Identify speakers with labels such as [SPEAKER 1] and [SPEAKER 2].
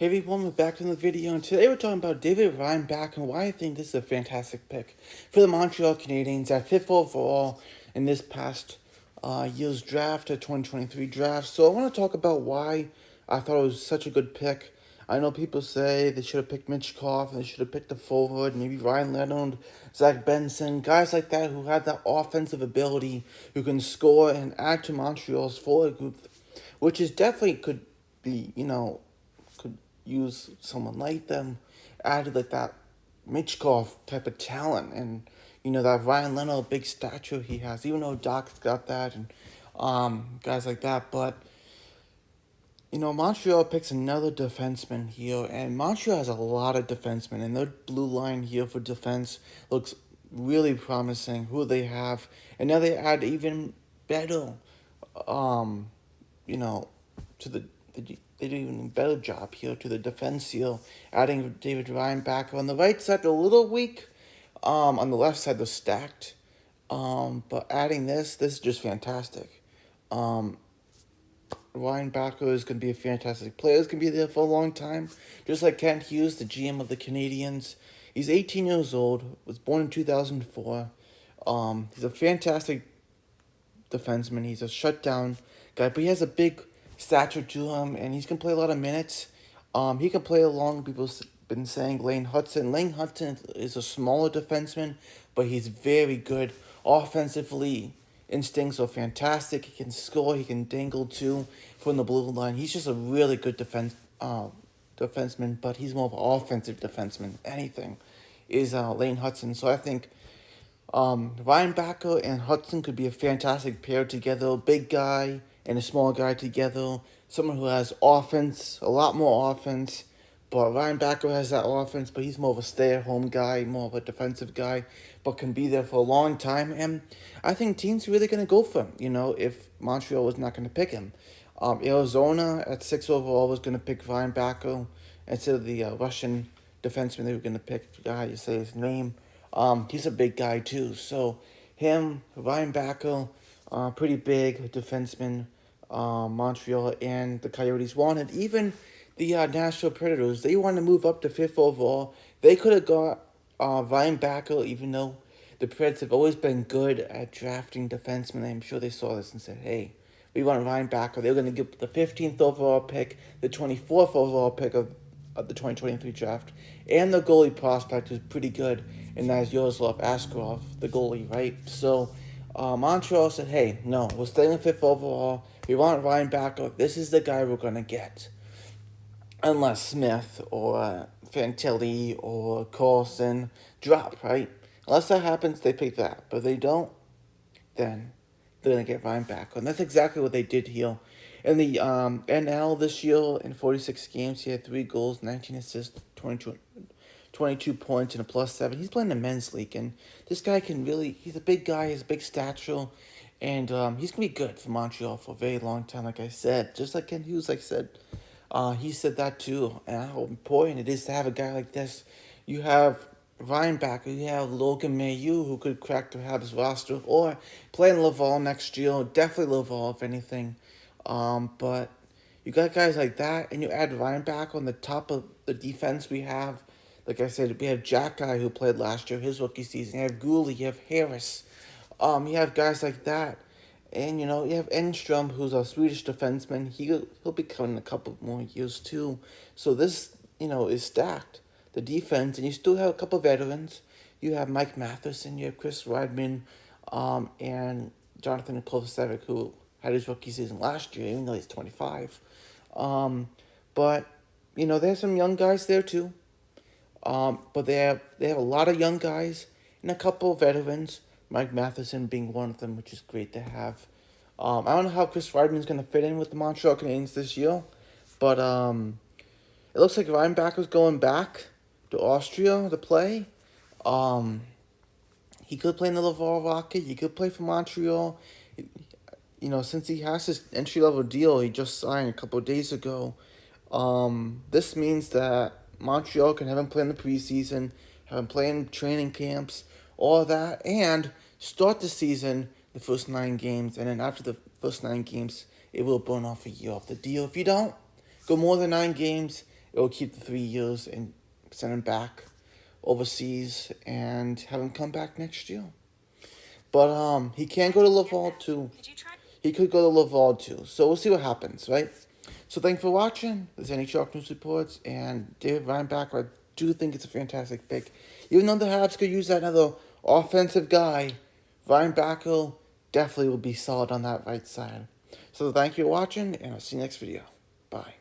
[SPEAKER 1] Hey everyone, we're back in the video, and today we're talking about David Reinbacher and why I think this is a fantastic pick for the Montreal Canadiens at 5th overall in this past year's draft, the 2023 draft. So I want to talk about why I thought it was such a good pick. I know people say they should have picked Mitch Koff, and they should have picked the forward, maybe Ryan Leonard, Zach Benson, guys like that who had that offensive ability, who can score and add to Montreal's forward group, which is definitely could be, could use someone like them, added like that Mitchkov type of talent, and that Ryan Leonard big stature he has. Even though Doc's got that, and guys like that, but Montreal picks another defenseman here, and Montreal has a lot of defensemen, and their blue line here for defense looks really promising. Who they have, and now they add even better, um, you know, to they do even a better job here to the defense here, adding David Reinbacher on the right side. They're a little weak. On the left side they're stacked. But adding this is just fantastic. Um, Reinbacher is going to be a fantastic player. He's going to be there for a long time. Just like Kent Hughes, the GM of the Canadiens. He's 18 years old, was born in 2004. He's a fantastic defenseman. He's a shutdown guy, but he has a big stature to him, and he's going to play a lot of minutes. He can play along, people been saying, Lane Hudson. Lane Hudson is a smaller defenseman, but he's very good offensively. Instincts are fantastic. He can score. He can dangle too from the blue line. He's just a really good defenseman, but he's more of an offensive defenseman. Anything is Lane Hudson. So I think Reinbacher and Hudson could be a fantastic pair together. A big guy and a small guy together. Someone who has offense, a lot more offense. But Reinbacher has that offense, but he's more of a stay-at-home guy, more of a defensive guy, but can be there for a long time. And I think teams are really going to go for him, if Montreal was not going to pick him. Arizona at 6 overall was going to pick Reinbacher instead of the Russian defenseman they were going to pick. I forgot how you say his name. He's a big guy too. So him, Reinbacher, pretty big defenseman. Montreal and the Coyotes wanted. Even the Nashville Predators, they wanted to move up to 5th overall. They could have got Reinbacher, even though the Preds have always been good at drafting defensemen. I'm sure they saw this and said, hey, we want Reinbacher. They were going to give the 15th overall pick, the 24th overall pick of the 2023 draft, and the goalie prospect is pretty good, and that is Yaroslav Askarov, the goalie, right? So Montreal said, hey, no, we're staying in 5th overall. We want Reinbacher. This is the guy we're going to get. Unless Smith or Fantilli or Carlson drop, right? Unless that happens, they pick that. But if they don't, then they're going to get Reinbacher. And that's exactly what they did here. In the NL this year, in 46 games, he had 3 goals, 19 assists, 22 points, and a +7. He's playing the men's league, and this guy can really, he's a big guy, he's a big stature, and he's going to be good for Montreal for a very long time, like I said. Just like Ken Hughes, like I said, he said that too, and how important it is to have a guy like this. You have Reinbacher, you have Logan Mailloux, who could crack the Habs roster, or playing Laval next year, definitely Laval if anything. But you got guys like that, and you add Reinbacher on the top of the defense we have. Like I said, we have Jack Guy who played last year, his rookie season. You have Gouley, you have Harris. You have guys like that. And, you have Enstrom, who's a Swedish defenseman. He'll be coming in a couple more years, too. So this, is stacked. The defense, and you still have a couple veterans. You have Mike Matheson, you have Chris Weidman, and Jonathan Kovacevic, who had his rookie season last year, even though he's 25. But, there's some young guys there, too. But they have a lot of young guys and a couple of veterans. Mike Matheson being one of them, which is great to have. I don't know how Chris Weidman's going to fit in with the Montreal Canadiens this year, but it looks like Reinbacher's going back to Austria to play. He could play in the Laval Rocket. He could play for Montreal. Since he has his entry-level deal he just signed a couple of days ago, this means that Montreal can have him play in the preseason, have him play in training camps, all of that, and start the season, the first 9 games, and then after the first 9 games, it will burn off a year off the deal. If you don't go more than 9 games, It'll keep the 3 years and send him back overseas and have him come back next year. But he can't go to Laval too. He could go to Laval too. So we'll see what happens, right? So thanks for watching. This is NHL News Reports and David Reinbacher. I do think it's a fantastic pick. Even though the Habs could use that another offensive guy, Reinbacher definitely will be solid on that right side. So thank you for watching, and I'll see you next video. Bye.